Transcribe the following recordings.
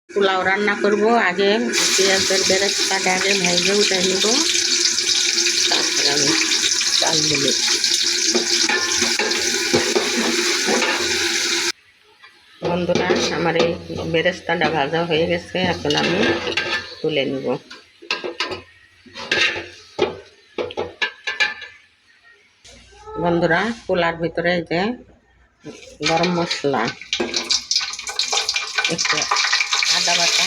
পোলাও রান্না করব। আগে পেঁয়াজের বেরেস্তাটা আগে ভেজে উঠে নেব, তারপরে আমি চাল দেব। বন্ধুরা, আমার এই বেরেস্তাটা ভাজা হয়ে গেছে, এখন আমি তুলে নেব। বন্ধুরা, পোলার ভিতরে যে গরম মশলা, একটু আদা বাটা,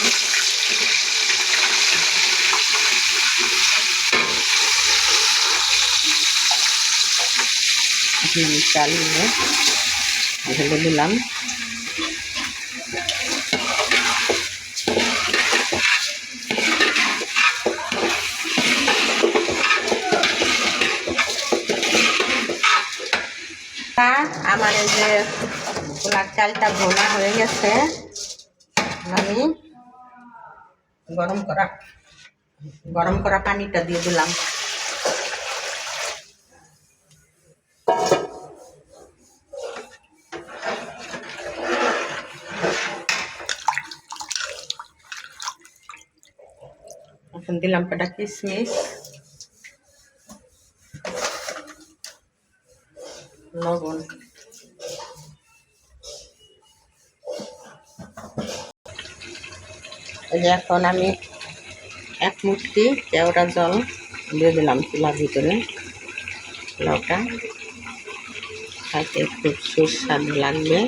চাল ঢেলে দিলাম। আমার এই যে পোলার চালটা ভোনা হয়ে গেছে, আমি গরম করা পানিটা দিয়ে দিলাম। এখন দিলাম কটা কিশমিশ, লবণ, এখন আমি এক মুঠি কেওড়া জল দিয়ে দিলাম চুলার ভিতরে। পোলাওটা খাইতে খুব সুস্বাদু লাগবে।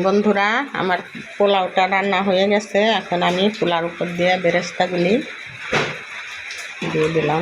বন্ধুরা, আমার পোলাওটা রান্না হয়ে গেছে, এখন আমি পোলার উপর দিয়ে বেরেস্তাগুলি দিয়ে দিলাম।